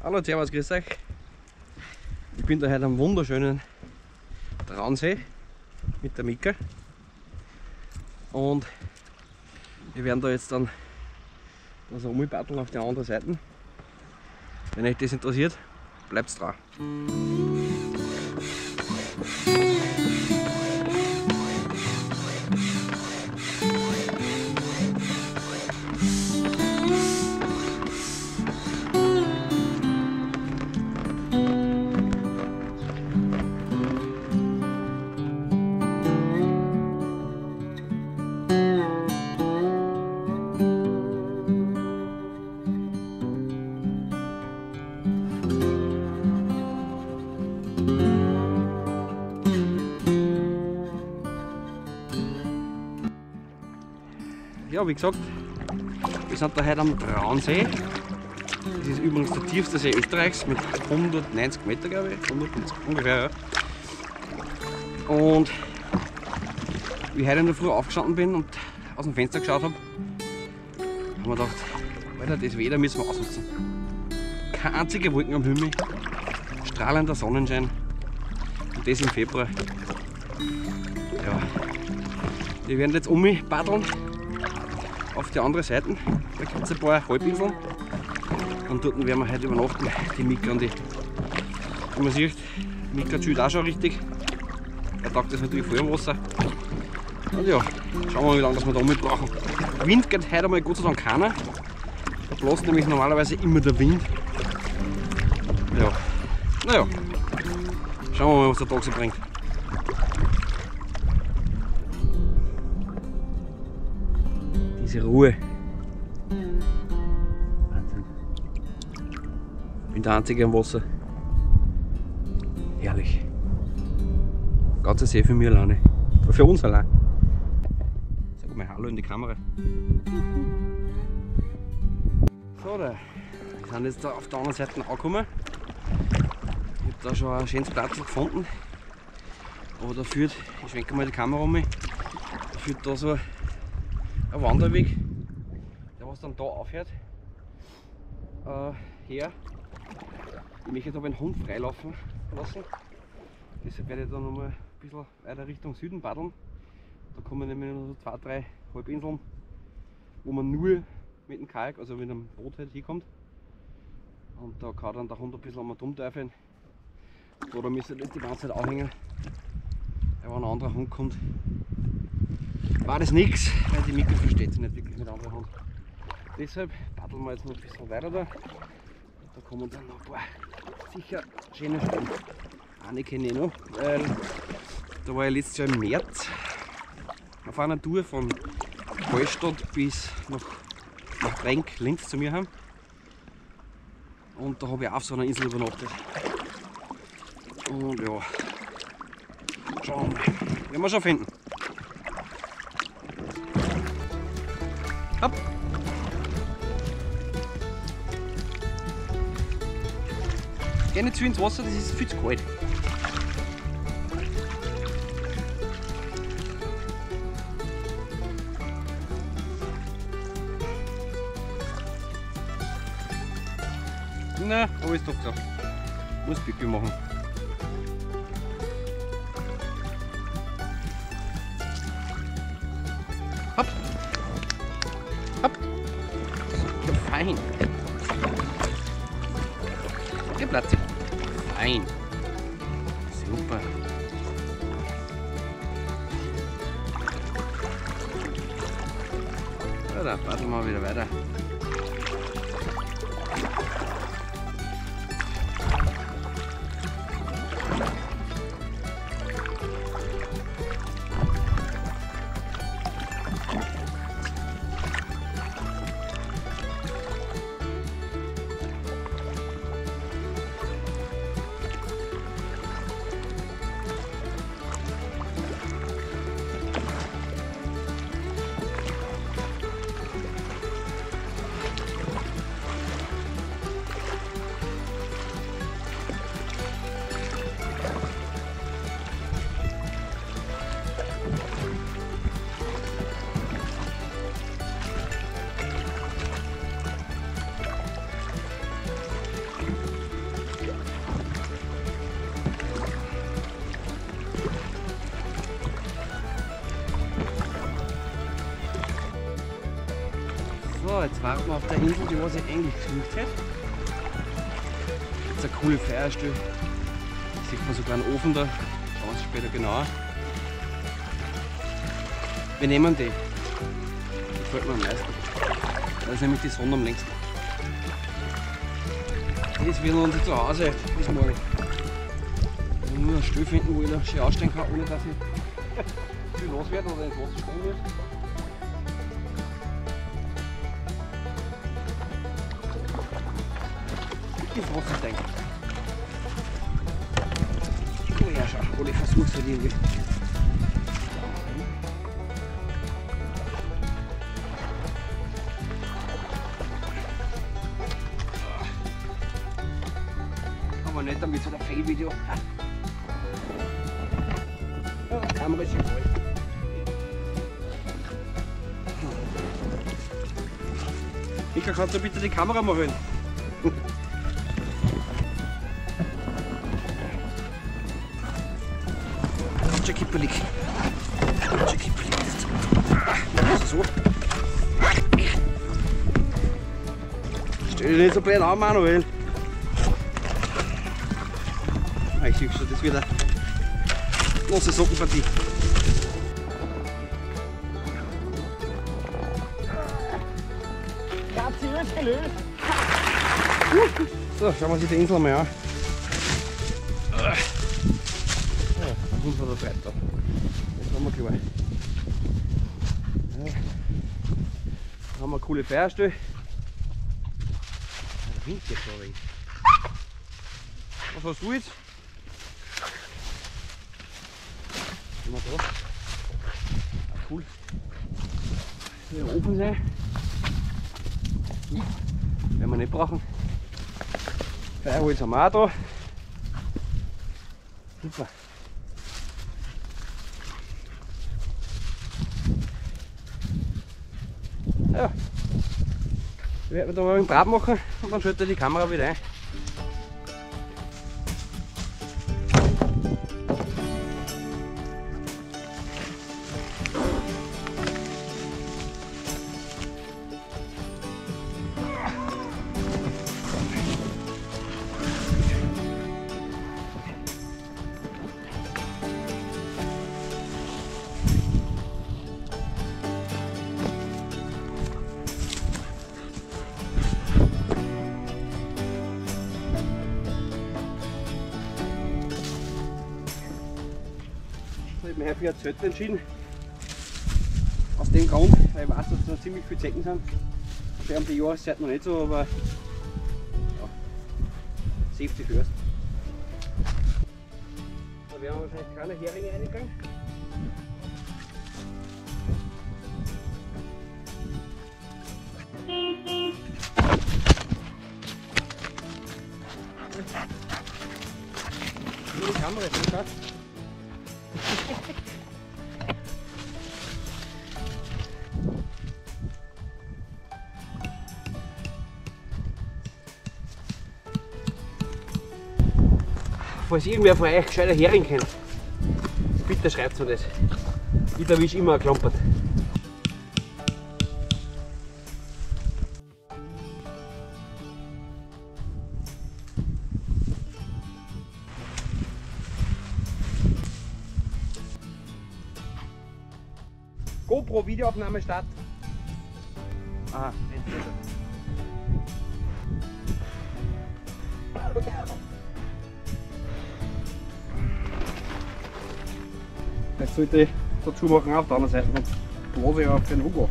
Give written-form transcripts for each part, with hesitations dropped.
Hallo, servus, grüß euch. Ich bin da heute am wunderschönen Traunsee mit der Mika. Und wir werden da jetzt dann so umpaddeln auf die andere Seite. Wenn euch das interessiert, bleibt dran. Ja, wie gesagt, wir sind da heute am Traunsee. Das ist übrigens der tiefste See Österreichs mit 190 Meter, glaube ich, 190 ungefähr. Ja. Und wie ich heute in der Früh aufgestanden bin und aus dem Fenster geschaut habe, haben wir gedacht, Alter, das Wetter müssen wir ausnutzen. Keine einzige Wolken am Himmel, strahlender Sonnenschein und das im Februar. Ja, wir werden jetzt paddeln auf die andere Seite. Da gibt es ein paar Halbinseln und dort werden wir heute übernachten, die Mika und ich. Wie man sieht, Mika chillt auch schon richtig. Er taugt das natürlich voll im Wasser. Und ja, schauen wir mal, wie lange wir da mitbrauchen. Wind geht heute einmal Gott sei Dank keiner. Da bläst nämlich normalerweise immer der Wind. Ja, naja, schauen wir mal, was der Tag so bringt. Diese Ruhe. Wahnsinn. Ich bin der Einzige am Wasser. Herrlich. Ganze See für mich alleine. Für uns allein. Sag mal Hallo in die Kamera. So, wir sind jetzt da auf der anderen Seite angekommen. Ich habe da schon ein schönes Platz gefunden. Aber da führt, ich schwenke mal die Kamera um mich, da führt da so ein Wanderweg, der was dann da aufhört, her. Ich möchte aber den Hund freilaufen lassen. Deshalb werde ich dann noch mal ein bisschen weiter Richtung Süden paddeln. Da kommen nämlich noch so 2, 3 Halbinseln, wo man nur mit dem Kajak, also mit einem Boot halt hinkommt. Und da kann dann der Hund ein bisschen einmal rumteufeln. Da müsste jetzt die ganze Zeit anhängen. Wenn ein anderer Hund kommt, war das nichts, weil die Mika versteht sich nicht wirklich mit anderen Hunden. Deshalb paddeln wir jetzt noch ein bisschen weiter da. Da kommen dann noch ein paar sicher schöne Stellen. Eine kenne ich noch, weil da war ich letztes Jahr im März auf einer Tour von Hallstatt bis nach Brenk, Linz zu mir heim. Und da habe ich auch auf so einer Insel übernachtet. Und ja, schauen wir mal, werden wir schon finden. Hopp. Geh nicht zu ins Wasser, das ist viel zu kalt. Na, aber ist doch so. Muss Pipi machen. Hopp. Hopp. Ja, fein. Der Platz. Fein. Super. Ja, da paddeln wir wieder weiter. So, jetzt warten wir auf der Insel, die was ich eigentlich gesucht hätte. Jetzt eine coole Feuerstelle. Sieht man sogar einen Ofen da. Schauen wir uns später genauer. Wir nehmen die. Die gefällt mir am meisten. Da ist nämlich die Sonne am längsten. Das wird unser Zuhause bis morgen. Ich muss nur einen Stuhl finden, wo ich da schön ausstehen kann, ohne dass ich viel los werde oder ins Wasser springen wird. Ins Wasser steigen. Oh ja, schau, ich versuche es halt irgendwie. Aber nicht damit so ein Fail-Video. Ja, die Kamera ist schon voll. Mika, kannst du bitte die Kamera mal holen? Schon kippelig. Schon kippelig. So. Stell dich nicht so blöd an, Manuel. Ich sehe schon, das wird eine große Sockenpartie. So, schauen wir uns die Insel mal an. Ja, 500 Breiter. Das haben wir klar. Ja. Da haben wir eine coole Feuerstelle. Ja, der Wind geht da weg. Was hast du jetzt? Immer da. Ah, cool. Das wird ein Ofen sein. Werden wir nicht brauchen. Feuerholz haben wir auch da. Super. Ja. Ich werde mir da mal einen Brat machen und dann schalte ich die Kamera wieder ein. Ich habe mich für ein Zelt entschieden. Aus dem Grund, weil ich weiß, dass da ziemlich viele Zecken sind. Wir haben die Jahreszeit noch nicht so, aber ja, safety first. Da werden wir wahrscheinlich keine Heringe reingegangen. Nur die Kamera ist nicht. Falls irgendwer von euch gescheiter Hering kennt, bitte schreibt mir das. Ich erwische immer ein Klampert. GoPro Videoaufnahme Start. Aha, jetzt sollte ich dazu machen auf der anderen Seite, sonst blase ich auf den Hugo.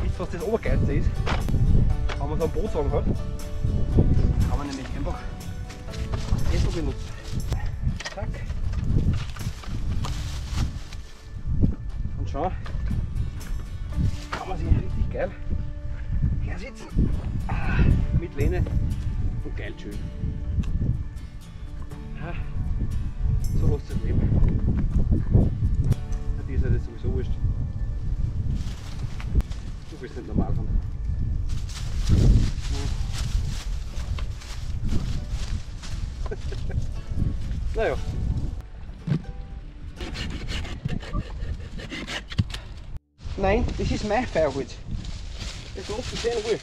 Wisst ihr, was das Obergeilste ist? Wenn man so einen Bootswagen hat, kann man nämlich einfach das so benutzen. Zack. Und schau, kann man sich richtig geil sitzen, mit Lehne und geil schön. Ja, so lässt es leben. Die ist ja das sowieso wurscht. Du willst nicht normal haben. Naja. Nein, das ist mein Feuerholz. Das lässt sich sehr wohl.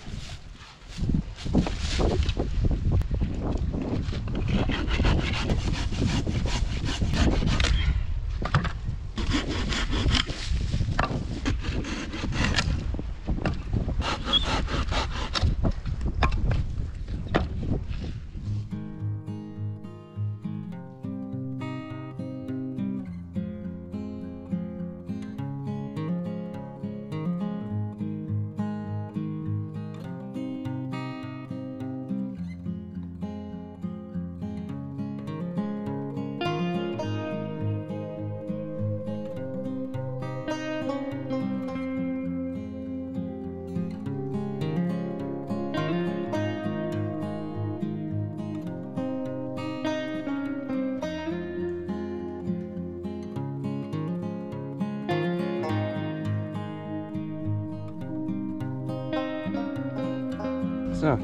So,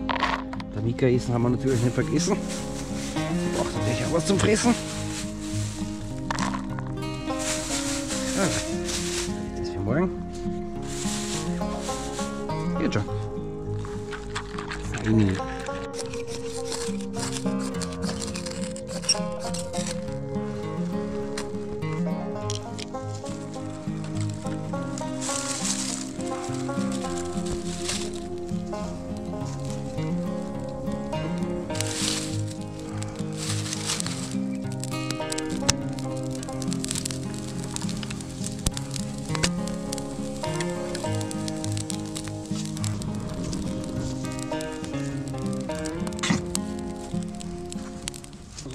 der Mika-Essen haben wir natürlich nicht vergessen. Braucht natürlich auch was zum Fressen. So, das für morgen. Geht schon. Feini.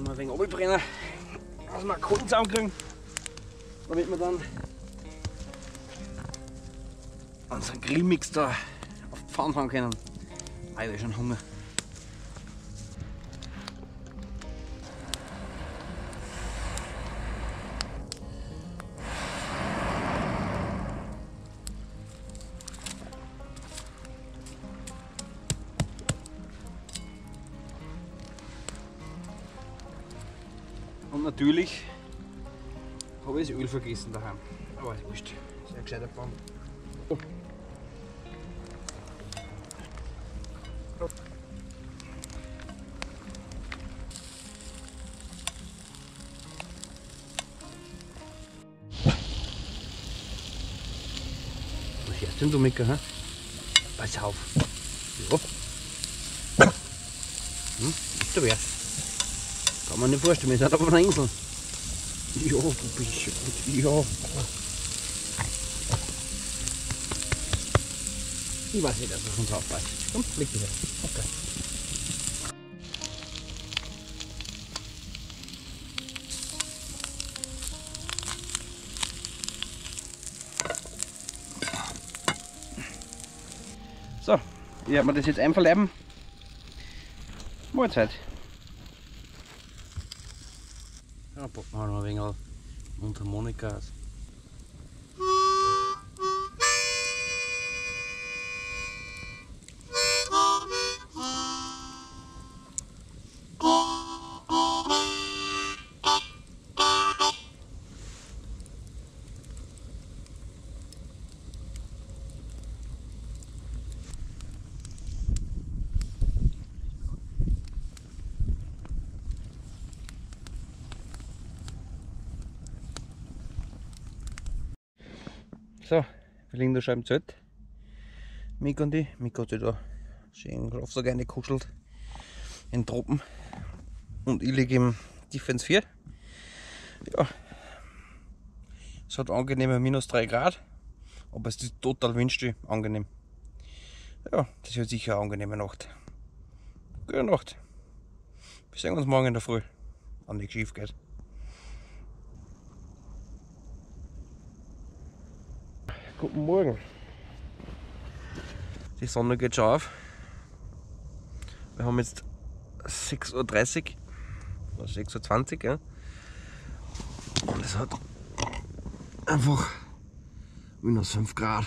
Ein wenig runterbrennen, dass wir Kohlen zusammenkriegen, damit wir dann unseren Grillmix da auf die Pfanne fahren können. Ah, ich habe schon Hunger. Und natürlich habe ich das Öl vergessen daheim. Aber ist wurscht. Sehr gescheiter Plan. Oh. Was hörst du denn, du Mika? Hä? Pass auf. Ja. Ist da wer? Kann man nicht vorstellen, wir sind auf einer Insel. Ja, du bist schon gut. Ja. Ich weiß nicht, dass es uns aufpasst. Komm, leg dich her. Okay. So, ich werde mir das jetzt einverleiben. Mahlzeit. Ja, packen wir noch ein wenig Mundharmonika aus. So, wir liegen da schon im Zelt. Mika und ich. Mika hat sich da schön in den Schlafsack reingekuschelt. In den Tropen. Und ich liege im Defense 4. Ja. Es hat angenehme -3 Grad. Aber es ist total windstill, angenehm. Ja, das wird sicher eine angenehme Nacht. Gute Nacht. Wir sehen uns morgen in der Früh, wenn nichts schief geht. Guten Morgen. Die Sonne geht schon auf. Wir haben jetzt 6:30 Uhr, oder 6:20 Uhr. Ja. Und es hat einfach -5 Grad.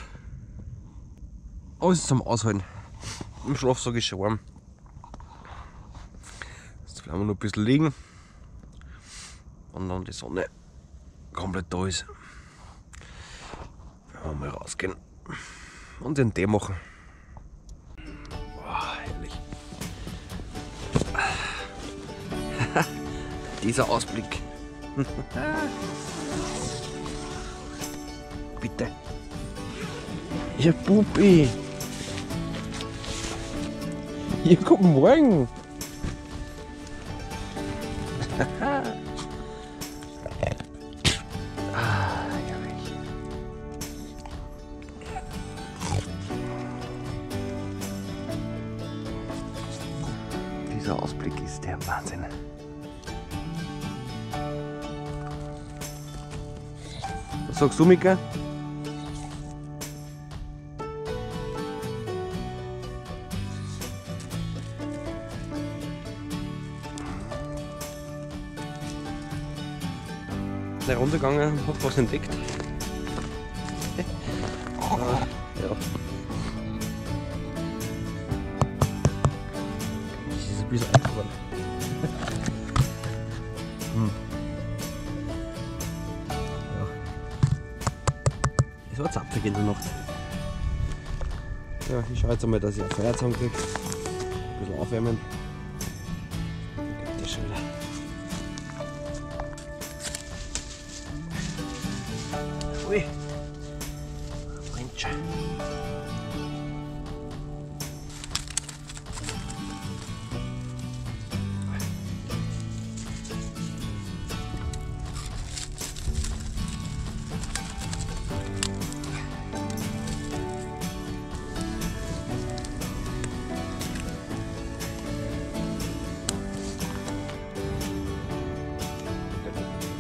Alles zum Aushalten. Im Schlafsack ist schon warm. Jetzt bleiben wir noch ein bisschen liegen. wenn dann die Sonne komplett da ist. Werden wir mal rausgehen und den Tee machen. Oh, herrlich. Dieser Ausblick. Bitte. Ja, Pupi. Ja, guten Morgen. Herrlich. Dieser Ausblick ist der Wahnsinn. Was sagst du, Mika? Eine Runde gegangen und hab was entdeckt. Ja. Das ist ein bisschen alt geworden. Ja. Es war zapfig in der Nacht. Ja, ich schaue jetzt einmal, dass ich ein Feuer zusammenkriege. Ein bisschen aufwärmen. Dann geht das schon wieder. Ui, brennt schon.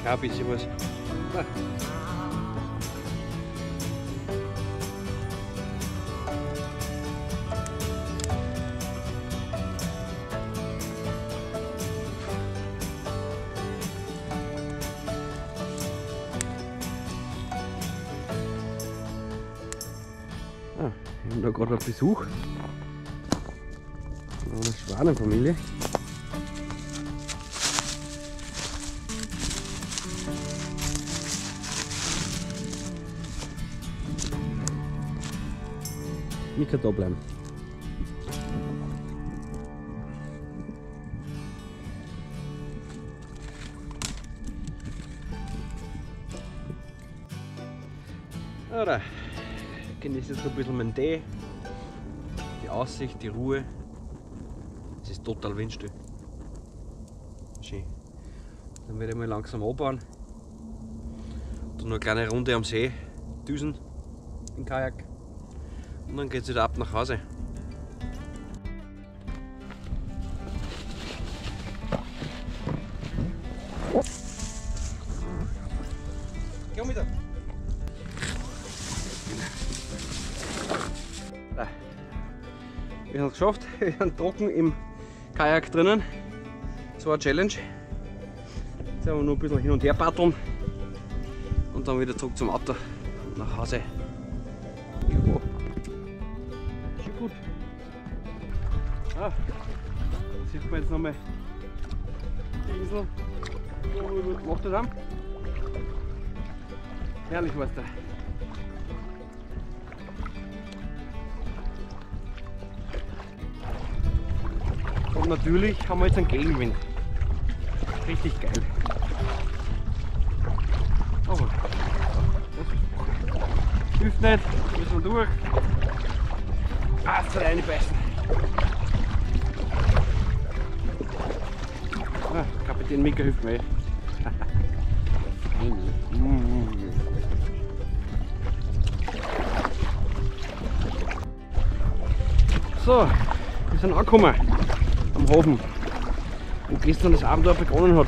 Ein bisschen was. Wir haben da gerade einen Besuch von einer Schwanenfamilie. Mika, da bleiben. Oder genieße jetzt ein bisschen meinen Tee, die Aussicht, die Ruhe. Es ist total windstill. Schön. Dann werde ich mal langsam abbauen. Dann noch eine kleine Runde am See düsen im Kajak. Und dann geht es wieder ab nach Hause. Geh mit. Wir haben es geschafft, wir sind trocken im Kajak drinnen. Das war eine Challenge. Jetzt haben wir noch ein bisschen hin und her paddeln und dann wieder zurück zum Auto und nach Hause. Jo. Schon gut. Ah, da sieht man jetzt nochmal die Insel, wo wir gemacht haben. Herrlich war es da. Und natürlich haben wir jetzt einen Gegenwind. Richtig geil. Aber das hilft nicht, wir müssen durch. Ah, es soll reinbeißen. Ah, Kapitän Mika hilft mir. So, wir sind angekommen am Hafen, wo gestern das Abenteuer begonnen hat.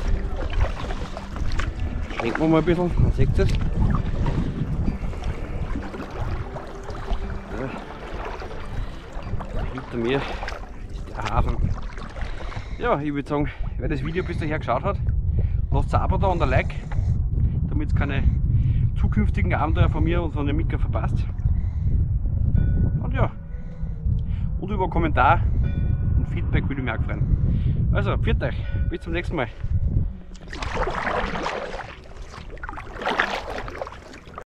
Schwenken wir mal ein bisschen, man sieht es. Ja. Hinter mir ist der Hafen. Ja, ich würde sagen, wer das Video bis dahin geschaut hat, lasst ein Abo da und ein Like, damit es keine zukünftigen Abenteuer von mir und von der Mika verpasst. Und ja, und über einen Kommentar und Feedback würde ich mich auch freuen. Also, pfiat euch, bis zum nächsten Mal.